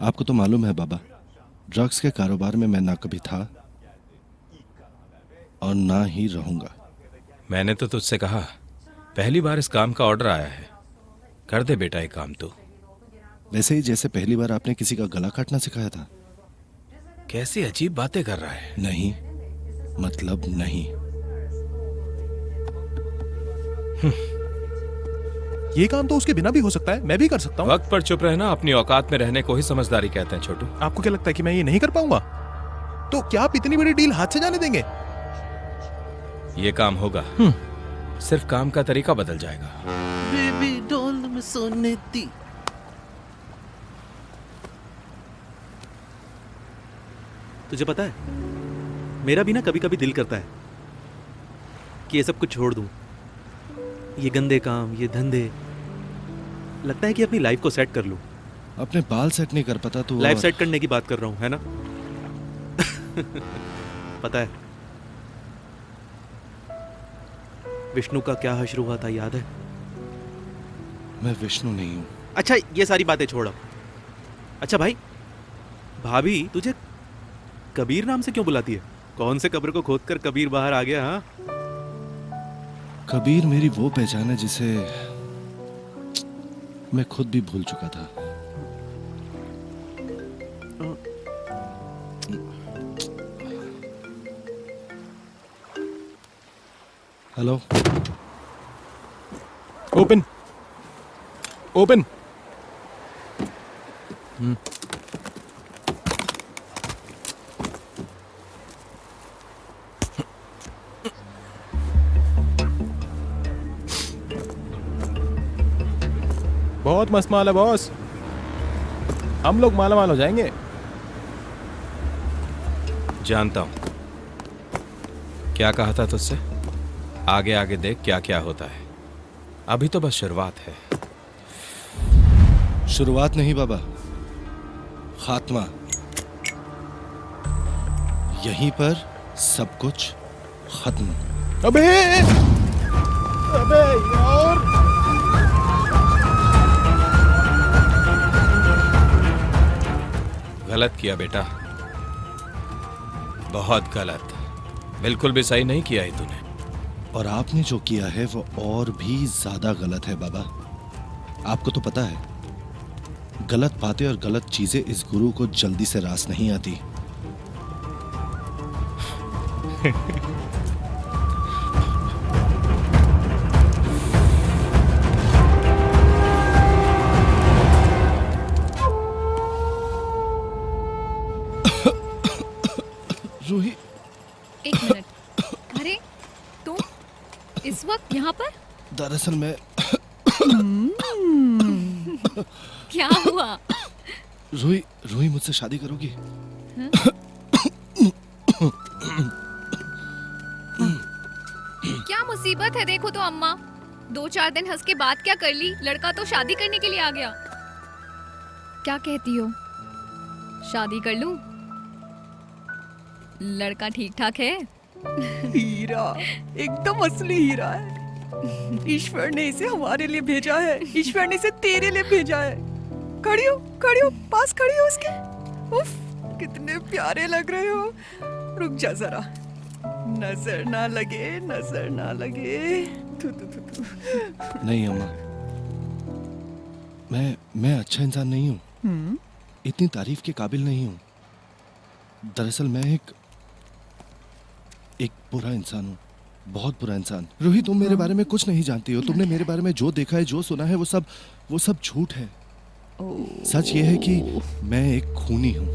आपको तो मालूम है बाबा, ड्रग्स के कारोबार में मैं ना कभी था और ना ही रहूंगा। मैंने तो तुझसे कहा, पहली बार इस काम का ऑर्डर आया है, कर दे बेटा ये काम तो। वैसे ही जैसे पहली बार आपने किसी का गला काटना सिखाया था। कैसी अजीब बातें कर रहा है। नहीं, मतलब नहीं। ये काम तो उसके बिना भी हो सकता है, मैं भी कर सकता हूँ। वक्त पर चुप रहना, अपनी औकात में रहने को ही समझदारी कहते हैं छोटू। आपको क्या लगता है कि मैं ये नहीं कर पाऊंगा? तो क्या आप इतनी बड़ी डील हाथ से जाने देंगे? ये काम होगा, सिर्फ काम का तरीका बदल जाएगा। बेबी डॉल में सोने दी। तुझे पता है, मेरा भी ना कभी कभी दिल करता है कि ये सब कुछ छोड़ दूं, ये गंदे काम, ये धंधे। लगता है कि अपनी लाइफ को सेट कर लूं। अपने बाल सेट नहीं कर पाता तो लाइफ सेट करने की बात कर रहा हूं, है ना? पता है विष्णु का क्या हश्र हुआ था, याद है? मैं विष्णु नहीं हूँ। अच्छा, ये सारी बातें छोड़ अब। अच्छा भाई, भाभी तुझे कबीर नाम से क्यों बुलाती है? कौन से कब्र को खोदकर कबीर बाहर आ गया? हाँ, कबीर मेरी वो पहचान है जिसे मैं खुद भी भूल चुका था। Hello, open open. बहुत मस्त माल है बॉस, हम लोग माला माल हो जाएंगे। जानता हूं, क्या कहा था तुझसे? आगे आगे देख क्या क्या होता है, अभी तो बस शुरुआत है। शुरुआत नहीं बाबा, खात्मा। यहीं पर सब कुछ खत्म। अबे अबे यार, गलत किया बेटा, बहुत गलत, बिल्कुल भी सही नहीं किया है तूने। और आपने जो किया है वो और भी ज्यादा गलत है बाबा। आपको तो पता है, गलत बातें और गलत चीजें इस गुरु को जल्दी से रास नहीं आती। रूही, एक मिनट। अरे तुम इस वक्त यहाँ पर? दरअसल मैं क्या हुआ? रूही, रूही मुझसे शादी करोगी? क्या मुसीबत है? देखो तो अम्मा, 2-4 दिन हंस के बात क्या कर ली, लड़का तो शादी करने के लिए आ गया। क्या कहती हो, शादी कर लूं? लड़का ठीक ठाक है? हीरा, एकदम असली हीरा है। ईश्वर ने इसे हमारे लिए भेजा है, ईश्वर ने इसे तेरे लिए भेजा है। खड़ी हो, पास खड़ी हो उसके। उफ, कितने प्यारे लग रहे हो। रुक जा जरा, नजर ना लगे, नजर ना लगे। थु, थु, थु, थु। नहीं अम्मा, मैं अच्छा इंसान नहीं हूँ, इतनी तारीफ के काबिल नहीं हूँ। दरअसल मैं एक बुरा इंसान हूँ, बहुत बुरा इंसान। रूही, तुम मेरे बारे में कुछ नहीं जानती हो। तुमने मेरे बारे में जो देखा है, जो सुना है, वो सब झूठ है। सच ये है कि मैं एक खूनी हूँ।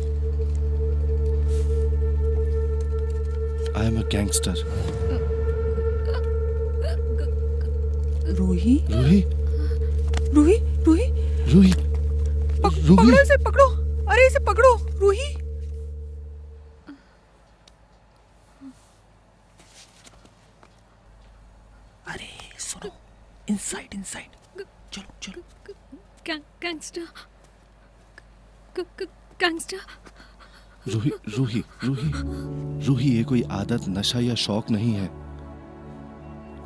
I am a gangster. Ruhi, Ruhi, Ruhi, Ruhi, Ruhi, पकड़ो रूही। इसे, पकड़ो। अरे इसे पकड़ो, रूही। अरे सुनो, इनसाइड इनसाइड, चलो चलो। Gangster, gangster. रूही, रूही, रूही, रूही, ये कोई आदत, नशा या शौक नहीं है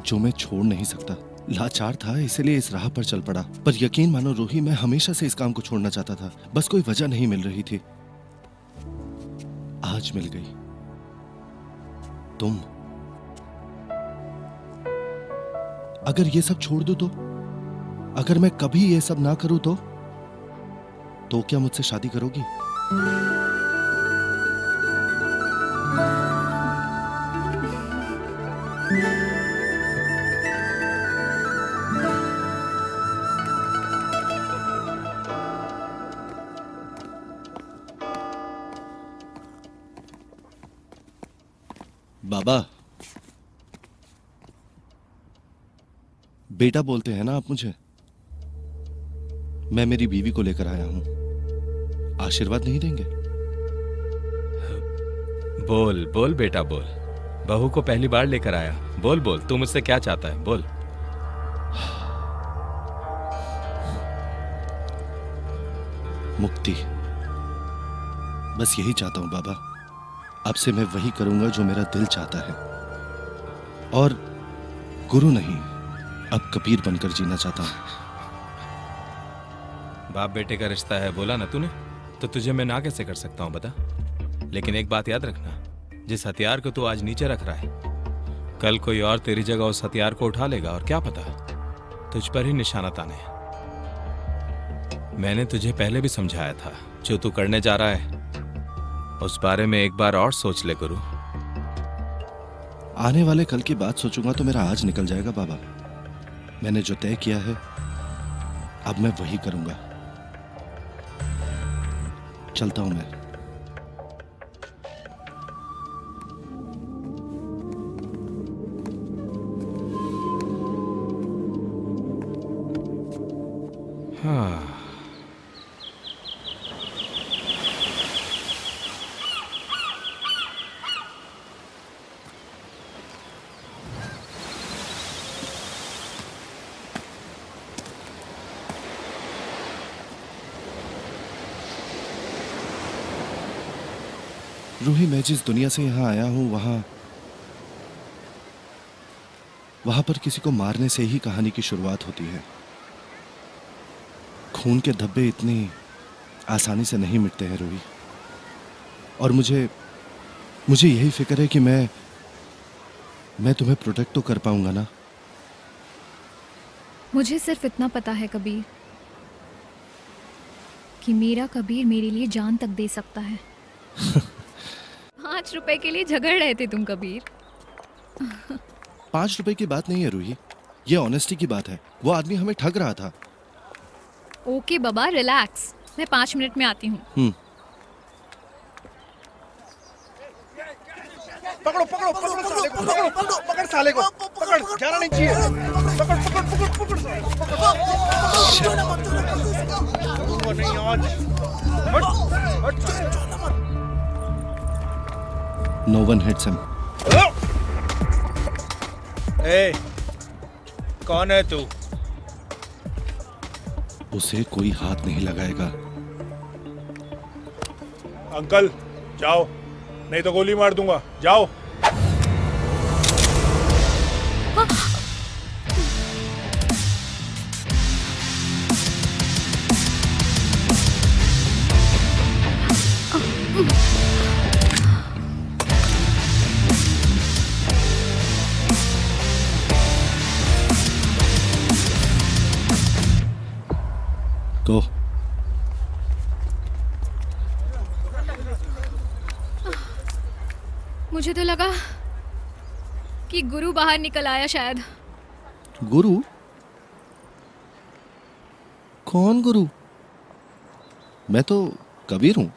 जो मैं छोड़ नहीं सकता। लाचार था इसलिए इस राह पर चल पड़ा। पर यकीन मानो रूही, मैं हमेशा से इस काम को छोड़ना चाहता था, बस कोई वजह नहीं मिल रही थी। आज मिल गई तुम। अगर ये सब छोड़ दूं तो, अगर मैं कभी ये सब ना करूं तो क्या मुझसे शादी करोगी? बाबा, बेटा बोलते हैं ना आप मुझे। मैं मेरी बीवी को लेकर आया हूं, आशीर्वाद नहीं देंगे? बोल बोल बेटा बोल। बहू को पहली बार लेकर आया, बोल बोल, तू मुझसे क्या चाहता है, बोल। मुक्ति, बस यही चाहता हूं बाबा। अब से मैं वही करूंगा जो मेरा दिल चाहता है, और गुरु नहीं, अब कबीर बनकर जीना चाहता हूं। बाप बेटे का रिश्ता है बोला ना तूने, तो तुझे मैं ना कैसे कर सकता हूं बता। लेकिन एक बात याद रखना, जिस हथियार को तू आज नीचे रख रहा है, कल कोई और तेरी जगह उस हथियार को उठा लेगा, और क्या पता तुझ पर ही निशाना ताने। मैंने तुझे पहले भी समझाया था, जो तू करने जा रहा है उस बारे में एक बार और सोच ले गुरु। आने वाले कल की बात सोचूंगा तो मेरा आज निकल जाएगा बाबा। मैंने जो तय किया है अब मैं वही करूंगा। चलता हूं मैं। हाँ, रूही, मैं जिस दुनिया से यहां आया हूं वहां पर किसी को मारने से ही कहानी की शुरुआत होती है। खून के धब्बे इतनी आसानी से नहीं मिटते हैं रूही। और मुझे यही फिक्र है कि मैं तुम्हें प्रोटेक्ट तो कर पाऊंगा ना। मुझे सिर्फ इतना पता है कबीर, कि मेरा कबीर मेरे लिए जान तक दे सकता है। 5 रुपए के लिए झगड़ रहे थे तुम कबीर। 5 रुपए की बात नहीं है रूही, ये ऑनेस्टी की बात है। वो आदमी हमें ठग रहा था। ओके बाबा, रिलैक्स, मैं 5 मिनट में आती हूँ। पकड़ो पकड़ो पकड़ो साले को, पकड़ो पकड़ो पकड़ साले को, पकड़, जाना नहीं चाहिए। पकड़ पकड़ पकड़ पकड़ साले को, पकड़ नहीं आज। हट हट। No one hits him. ए, कौन है तू? उसे कोई हाथ नहीं लगाएगा। अंकल जाओ, नहीं तो गोली मार दूंगा, जाओ। Go. मुझे तो लगा कि गुरु बाहर निकल आया शायद। गुरु? कौन गुरु? मैं तो कबीर हूं।